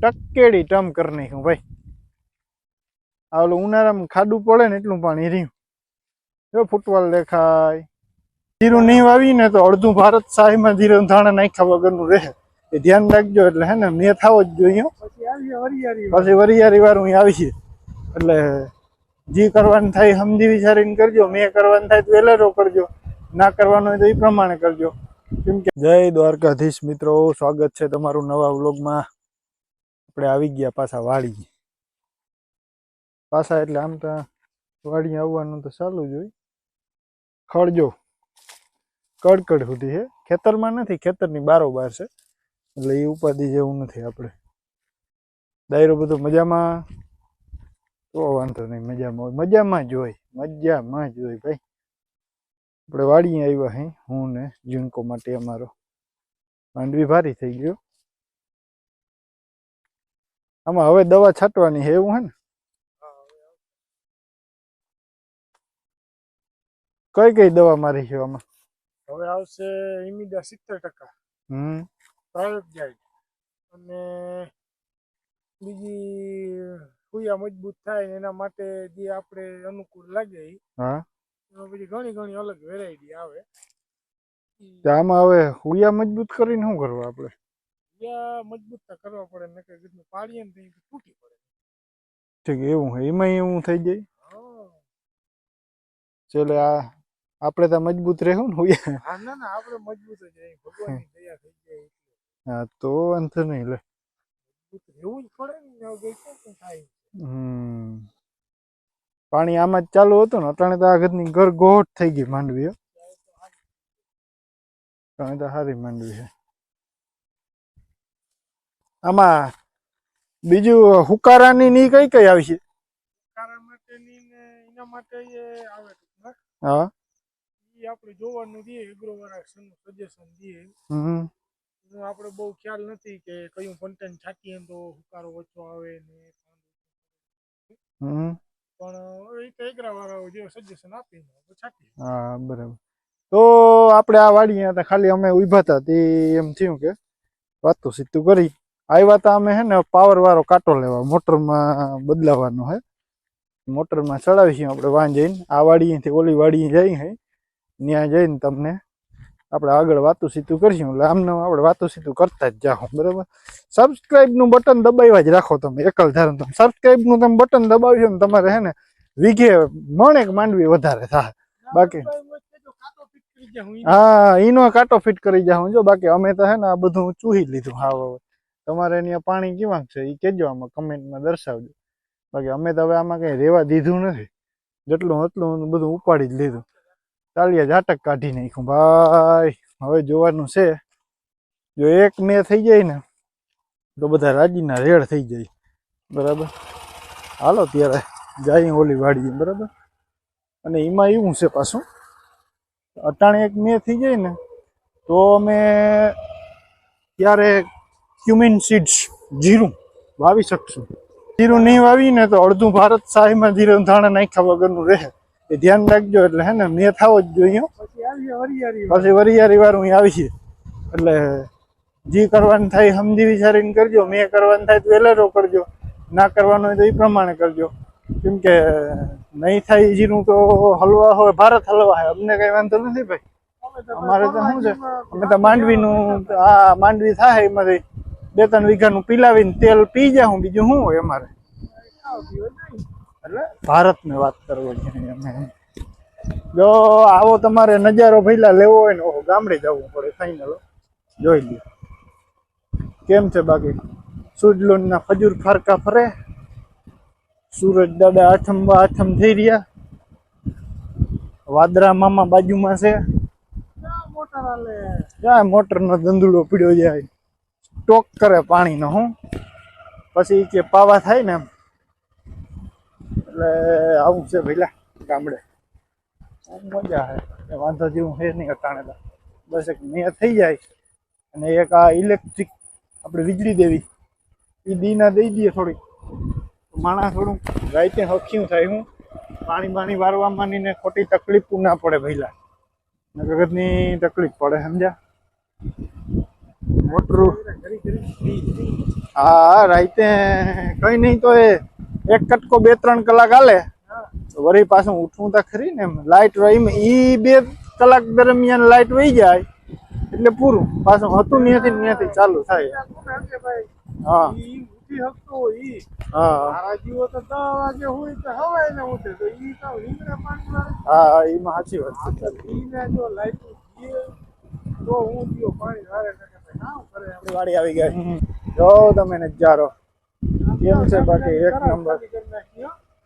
ટકેડી ટમ કરી નાખ્યું ભાઈ. આ ઓલું ઉનાળામાં ખાડું પડે ને એટલું પાણી રહ્યું. જો ફૂટવાલ દેખાય. જીરું નહીં વાવી ને તો અડધું ભારત શાહીમાં જીરું ધાણા નાખ્યા વગરનું રહે. એ ધ્યાન રાખજો. એટલે હે ને મેં થાવો જ જોઈએ. પછી વરિયારી વાળું આવીએ એટલે જે કરવાનું થાય સમજી વિચારીને કરજો. મેં કરવાનું થાય તો વેલેરો કરજો, ના કરવાનું હોય તો એ પ્રમાણે કરજો. કેમ કે જય દ્વારકાધીશ મિત્રો, સ્વાગત છે તમારું નવા વ્લોગમાં. આપણે આવી ગયા પાછા વાડી. પાછા એટલે આમ તો વાડી આવવાનું તો ચાલુ જ હોય. ખળજો કડકડ સુધી છે. ખેતરમાં નથી, ખેતરની બારોબાર છે એટલે એ ઉપાધિ જેવું નથી. આપણે દાયરો બધો મજામાં તો વાંધો નહીં, મજામાં હોય. મજામાં જ હોય, મજામાં જ હોય ભાઈ. આપણે વાડીએ આવ્યા હે, હું ને જીણકો માટે. અમારો માંડવી ભારી થઈ ગયો. આમાં હવે દવા છાંટવાની છે એવું હે ને? કઈ કઈ દવા મારી છે આમાં? હવે આવશે ઇમિડા 70%, પ્રાયોગ ગાઈડ, અને બીજી ફૂયા મજબૂત થાય એના માટે જે આપણે અનુકૂળ લાગે. હા, બધી ઘણી ઘણી અલગ વેરાયટી આવે. આમાં હવે હુયા મજબૂત કરીને શું કરવા આપણે? હુયા મજબૂત કરવા પડે, નકર ગીતનું પાડીએ ને તો તૂટી પડે. ઠીક, એવું હે? એમાં એવું થઈ જાય. ચલે આ આપણે તો મજબૂત રહેવું ને હુયા. હા, ના ના, આપણે મજબૂત જ રહી, ભગવાનની દયા થઈ જાય. હા, તો વાંધો નહીં. લે એવું જ પડે ને, થાય. પાણી આમાં જ ચાલુ હતું ને અટાણે તો આ ઘરની ઘર ગોટ થઈ ગઈ માંડવી. અટાણે તો સારી માંડવી છે. આમાં બીજું હુકારાની ની કઈ કઈ આવી છે? હુકારા માટેની ને એના માટે એ આવે. હા, એ આપણે જોવાનું દઈએ, એગ્રો વાળા સજેશન દઈએ. આપણે બહુ ખ્યાલ નથી કે કયું કન્ટેન્ટ છાંટીએ તો હુકારો ઓછો આવે ને, પણ એ તો એગ્રા વાળા જે સજેશન આપે છાંટીએ. હા, બરાબર. તો આપણે આ વાડી હતા, ખાલી અમે ઉભા હતા તે એમ થયું કે વાતું સીધું કરી આવ્યા હતા અમે. હે ને પાવર વાળો કાંટો લેવા મોટરમાં બદલાવાનો હે. મોટરમાં ચડાવીશું આપણે વાં જઈને. આ વાડીથી ઓલી વાડી જઈ હે, ત્યાં જઈને તમને આપણે આગળ વાતું સીધું કરીશું. એટલે આમને આપણે વાતું સીધું કરતા જ જાઓ. બરાબર. સબસ્ક્રાઇબનું બટન દબાવ્યા જ રાખો તમે. એકલ ધારણ તમે સબસ્ક્રાઇબનું તમે બટન દબાવશો ને તમારે હે ને વીઘે મણેક માંડવી વધારે થાય. બાકી હા, ઈનો કાંટો ફિટ કરી જાઉં જો. બાકી અમે તો હે ને આ બધું ચૂહી લીધું. હા, તમારે અહીંયા પાણી કેવાક છે એ કહેજો, આમાં કમેન્ટમાં દર્શાવજો. બાકી અમે તો હવે આમાં કઈ રેવા દીધું નથી. જેટલું એટલું બધું ઉપાડી જ લીધું. ચાલીએ ઝાટક કાઢી નાખ્યું ભાઈ. હવે જોવાનું છે, જો 1 મે થઈ જાય ને તો બધા રાજીના રેડ થઈ જાય. બરાબર. હાલો ત્યારે જાય ઓલી વાડી. બરાબર. અને એમાં એવું છે પાછું, અટાણે 1 મે થઈ જાય ને તો અમે ત્યારે ક્યુમિન સીડ્સ જીરું વાવી શકશું. જીરું નહીં વાવી ને તો અડધું ભારત શાહીમાં જીરું ધાણા નાખ્યા વગરનું રહે. એ ધ્યાન રાખજો. એટલે હે ને મેં થાવો જ જોઈએ. પછી વરિયારી વાળું આવીએ એટલે જે કરવાનું થાય સમજી વિચારીને કરજો. મેં કરવાનું થાય તો વેલેરો કરજો, ના કરવાનું હોય તો એ પ્રમાણે કરજો. કેમ કે નહીં થાય જીરું તો હલવા હોય, ભારત હલવા હોય. અમને કઈ વાંધો નથી ભાઈ. અમારે તો શું છે, અમે તો માંડવીનું આ માંડવી થાય એમાંથી 2-3 વીઘાનું પીલાવીને તેલ પી જાઉં. બીજું શું હોય અમારે? એટલે ભારતની વાત કરવાની. અમે જો આવો તમારે નજારો ભઈલા લેવો હોય ને ગામડે જવું પડે. ફાઈનલ જોઈ લ્યો કેમ છે. બાકી સુજલોનના ખજૂર ફારકા ફરે. સુરજ દાદા આઠમ થઈ રહ્યા. વાદરા મામા બાજુમાં છે. મોટરનો દંદુડો પીડ્યો જાય, સ્ટોક કરે પાણીનો. હું પછી કે પાવા થાય ને એટલે આવું છે ભઈલા ગામડે. મજા છે, વાંધો જેવું છે નહીં અટાણે તો. બસ 1 મે થઈ જાય અને એક આ ઇલેક્ટ્રિક આપણે વીજળી દેવી એ દીના દઈ દઈએ થોડીક, માણસ થોડું રાઈતે હખ્યું થાય. હું પાણી વારવામાં ને ખોટી તકલીફ ના પડે ભઈલા. નગરની તકલીફ પડે, સમજ્યા? મોટરું હા રાઈતે કઈ નહીં તો એ એક કટકો 2-3 કલાક હાલે તો વળી પાછું ઉઠવું તો ખરી ને એમ લાઈટ રહી ઈ 2 કલાક દરમિયાન લાઈટ વહી જાય એટલે પૂરું પાછું હતું ત્યાંથી ચાલુ થાય હા હા હા એમાં સાચી વાત વાડી આવી ગઈ જો તમે નજારો કેમ છે બાકી એક નંબર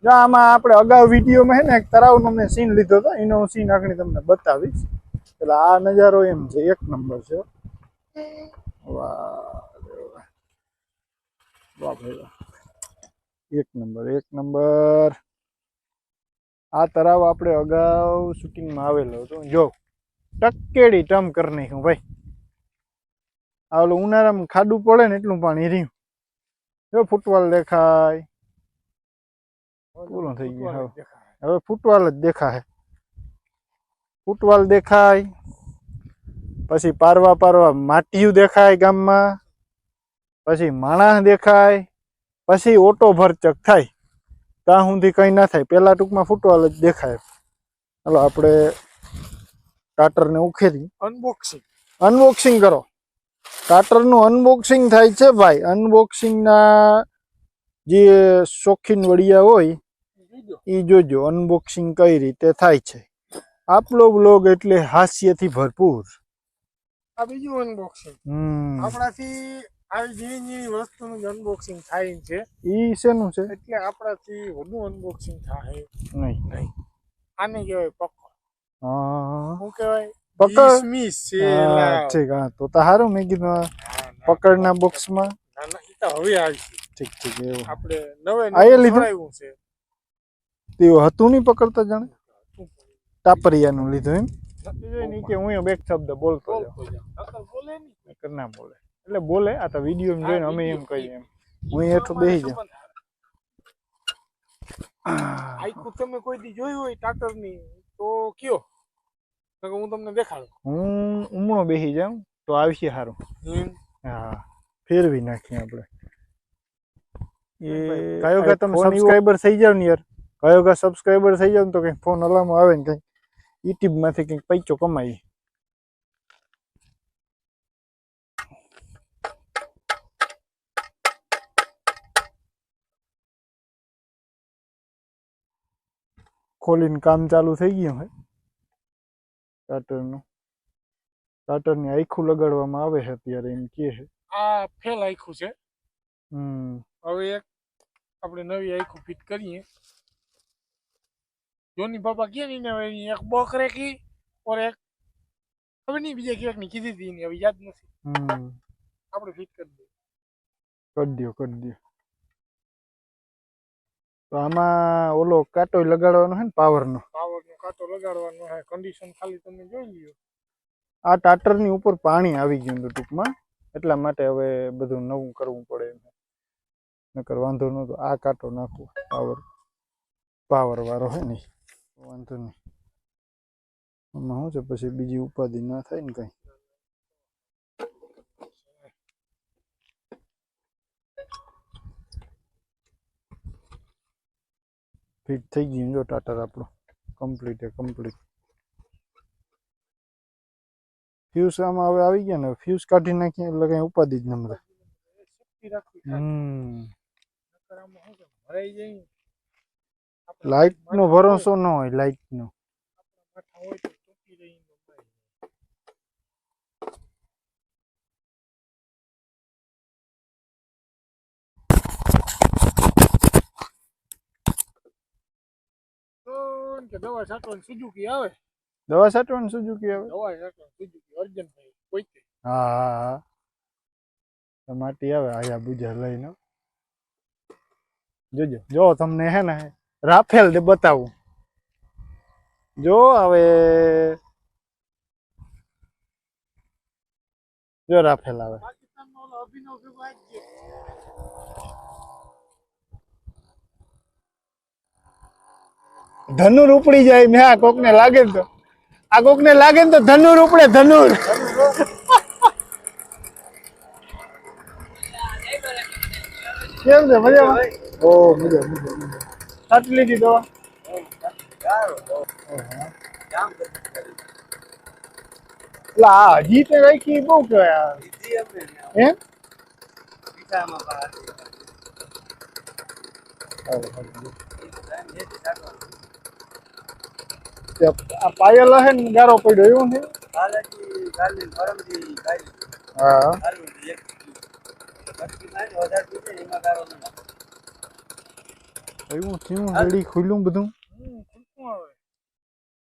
જો આમાં આપણે અગાઉ વિડીયોમાં હે ને એક તળાવનો મેં સીન લીધો હતો એનો હું સીન આગળ તમને બતાવીશ એટલે આ નજારો એમ છે એક નંબર છે વાહ વાહ ભાઈ વાહ એક નંબર આ તળાવ આપણે અગાઉ શૂટિંગમાં આવેલો હતો જો ટકેડી ટમ કરી નાખ્યું ભાઈ આ ઓલું ઉનાળામાં ખાડું પડે ને એટલું પાણી રહ્યું જો ફૂટવાલ દેખાય પૂરું થઈ ગયું હવે ફૂટવાલ જ દેખાય ફૂટવાલ દેખાય પછી પારવા માટીયું દેખાય ગામમાં પછી માણસ દેખાય પછી ઓટો ભરચક થાય ત્યાં સુધી કઈ ના થાય પેલા ટૂંકમાં ફૂટવાલ જ દેખાય ચાલો આપણે ટાટરને ઉખેરી અનબોક્સિંગ કરો ટાટરનું અનબોક્સિંગ થાય છે ભાઈ અનબોક્સિંગના જે શોખીન વડિયા હોય એ જોજો અનબોક્સિંગ કઈ રીતે થાય છે આપલો બ્લોગ એટલે હાસ્યથી ભરપૂર આ બીજું અનબોક્સિંગ આપણાથી આવી જે વસ્તુનું અનબોક્સિંગ થાય છે ઈ શેનું છે એટલે આપણાથી વધુ અનબોક્સિંગ થાય નહીં આને કહેવાય પકડ હા શું કહેવાય પકડ મિસ ઠીક હા તો સારું મેં કીધું પકડના બોક્સમાં હવે આવશે ઠીક એવું આપણે નવે લીધું છે તેઓ હતું નહીં પકડતા જાણે ટાપરિયાનું લીધું એમ નીચે હું એક શબ્દ બોલતો બોલે નહીં ના બોલે એટલે બોલે આ તો વિડીયો જોઈને અમે એમ કહીએ એમ હું હેઠું બેસી જાઉં આઈકુ તમે કોઈ દી જોયું હોય ટાટરની તો કયો હું તમને દેખાડું હું ઉમણો બેસી જાઉં તો આવશે સારું હા ફેરવી નાખીએ આપણે એ કયો કે તમે સબસ્ક્રાઇબર થઈ જાવ ને યાર કયો કે સબસ્ક્રાઇબર થઈ જાવ ને તો કંઈક ફોન અલામાં આવે ને કંઈક યુટ્યુબમાંથી કંઈક પૈસો કમાઈ ખોલીને કામ ચાલુ થઈ ગયું હે ટાટરની આખું લગાડવામાં આવે છે અત્યારે એમ કે છે આ ફેલ આખું છે હવે એક આપણે નવી આખું ફિટ કરીએ જોની બાપા કે નહીં ને એક બોકરે કી ઓર એક હવે નહીં બીજા કેક ની કીધી હતી હવે યાદ નથી આપણે ફિટ કરી દો તો આમાં ઓલો કાંટો લગાડવાનો છે ને પાવરનો કાંટો લગાડવાનો છે કન્ડિશન ખાલી તમે જોઈ લ્યો આ ટાટરની ઉપર પાણી આવી ગયું હતું ટૂંકમાં એટલા માટે હવે બધું નવું કરવું પડે નકર વાંધો નહોતો આ કાંટો નાખવો પાવર વાળો હે ને વાંધો નહીં આમાં શું છે પછી બીજી ઉપાધિ ના થાય ને કઈ ફિટ થઈ ગયું જો ટાટર આપણું કમ્પ્લીટ ફ્યુઝ આમાં હવે આવી ગયા ને ફ્યુઝ કાઢી નાખીએ એટલે કઈ ઉપાધિ જ ન મળે લાઈટ નો ભરોસો ન હોય લાઈટ નો દવા છાંટવાની સુઝુકી આવે અર્જનભાઈ કોઈ હા માટી આવે આયા બુજા લઈને જોજો જો તમને હે ને રાફેલ દે બતાવું જો હવે જો રાફેલ આવે ધનુર ઉપડી જાય મેં આ કોકને લાગે ને તો ધનુર ઉપડે ધનુર કેમ છે મજામાં? ઓ મજા. સાચી લીધી દવા? એટલે આ હજી તો રાખી બહુ કહેવાય એમ? આ પાયલ હે ને ગારો પડ્યો એવું છે? હા એવું થયું રેડી ખુલ્લું બધું. ખુલકું આવે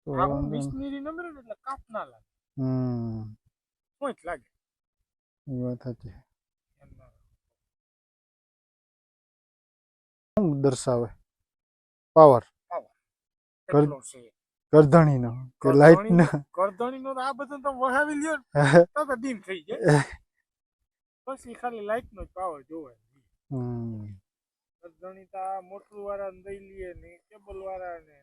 તો આવું વાંધો નહીં. બિસ્નીરી નંબર એટલે કાપ ના લાગે પોઈન્ટ લાગે એ વાત સાચી. એમ ના. શું દર્શાવે પાવર આવો. કર એટલો છે કરધણીનો કે લાઈટ નો? કરધણીનો તો આ બધું તમે વહાવી લ્યો ને તો ડીમ થઈ જાય પછી ખાલી લાઈટ નો જ પાવર જોવે કરધણી તો આ મોટર વાળા ને દઈ લઈએ ને કેબલ વાળા ને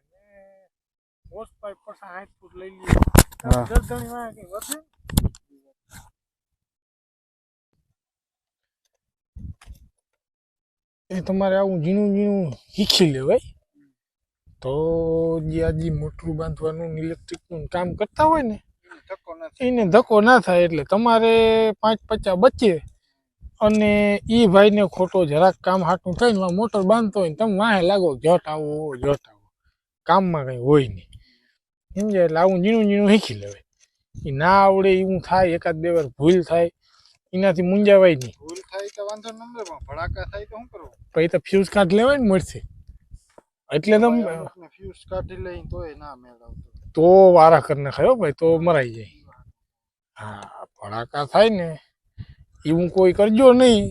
હોસ પાઇપ પાછા 60 ફૂટ લઈ લઈએ હા. કરધણી વાળા કઈ વધે એ તમારે આવું ઝીણું ઝીણું શીખી લેવાય તો જે આજે મોટરું બાંધવાનું ઇલેક્ટ્રિકનું કામ કરતા હોય ને એને ધક્કો ના થાય એટલે તમારે 5-50 બચે અને એ ભાઈને ખોટો જરાક કામ હાટું થાય ને મોટર બાંધતો હોય ને તમે વાહે લાગો જટ આવો કામમાં કંઈ હોય નહીં સમજાય એટલે આવું ઝીણું ઝીણું શીખી લેવાય એ ના આવડે એવું થાય એકાદ બે વાર ભૂલ થાય એનાથી મૂંઝાવાય નહીં ભૂલ થાય તો વાંધો નંબર પણ ભડાકા થાય તો શું કરવું? પછી તો ફ્યુઝ કાઢ લેવાય ને મળશે એટલે તમે ફ્યુઝ કાઢી લઈને તોય ના મેળ આવતો. તો વારા કરી નાખાયો ભાઈ તો મરાઈ જાય હા ભડાકા થાય ને એવું કોઈ કરજો નહીં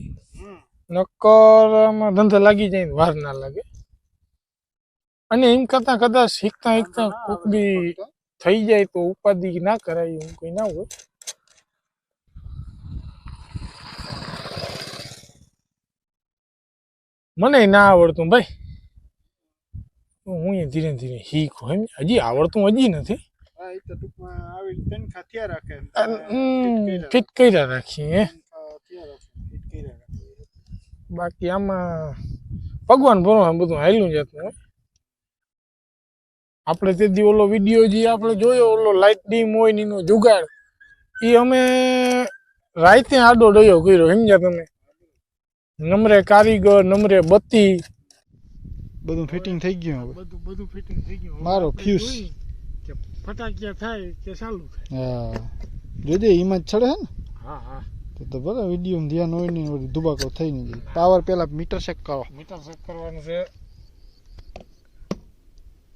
નક્કર આમાં ધંધા લાગી જાય ને વાર ના લાગે અને એમ કરતા કદાચ શીખતા કોક બી થઈ જાય તો ઉપાધિ ના કરાય એવું કઈ ના હોય મને ના આવડતું ભાઈ હું ધીરે ધીરે શીખું એમ હજી આવડતું હજી નથી હા એ તો ટૂંકમાં આવી તનખા થયા રાખે ફિટ કર્યા રાખીએ ફિટ કર્યા રાખે. બાકી આમાં ભગવાન ભરોસે બધું હાલ્યું જતું હોય આપણે તે દી ઓલો વિડીયો જે આપણે જોયો ઓલો લાઇટ ડીમ હોય ને એનો જુગાડ એ અમે રાતે આડો ડયો કર્યો સમજ્યા તમે નમરે કારીગર નમરે બત્તી બધું ફિટિંગ થઈ ગયું હવે. બધું ફિટિંગ થઈ ગયું મારો ફ્યુઝ કે ફટાકિયા થાય કે ચાલુ થાય હા જોજે ઈમાં જ ચડે હે ને હા તો બધા વિડીયો ધ્યાન હોય ને ઓલી દુબાકો થઈ નહીં જાય. પાવર પેલા મીટર ચેક કરો. મીટર ચેક કરવાનું છે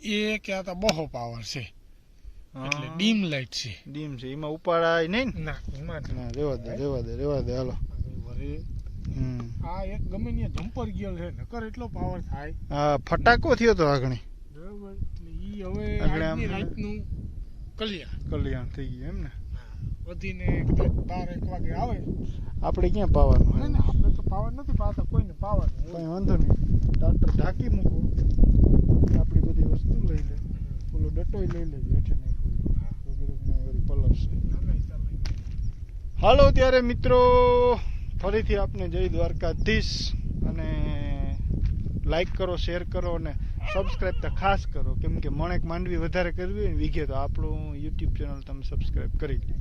એ કે આ તો બહુ પાવર છે એટલે ડીમ લાઈટ છે ડીમ છે એમાં ઉપાડાય નહીં ને? ના એમાં ના રેવા દે હાલો. આ એક ગમે ને જમ્પર ગિયર છે નકર એટલો પાવર થાય હા ફટાકો થયો તો આગળ બરાબર એટલે ઈ હવે આગળ આજની આમ રાતનું કલ્યાણ થઈ ગયું એમ ને? વધીને કદાચ 12-1 વાગે આવે આપણે ક્યાં પાવાનું ના ના આપણે તો પાવર નથી પાતા કોઈને પાવર કઈ વાંધો નહીં. ટ્રેક્ટર ઢાંકી મૂકો આપણી બધી વસ્તુ લઈ લે ઓલો ડટોય લઈ લેજો હેઠે નાખો પલળશે. હાલો ત્યારે મિત્રો ફરીથી આપને જય દ્વારકાધીશ અને લાઈક કરો શેર કરો અને સબસ્ક્રાઈબ તો ખાસ કરો કેમ કે મણેક માંડવી વધારે કરવી હોય ને વીઘે તો આપણું યુટ્યુબ ચેનલ તમે સબસ્ક્રાઈબ કરી લો.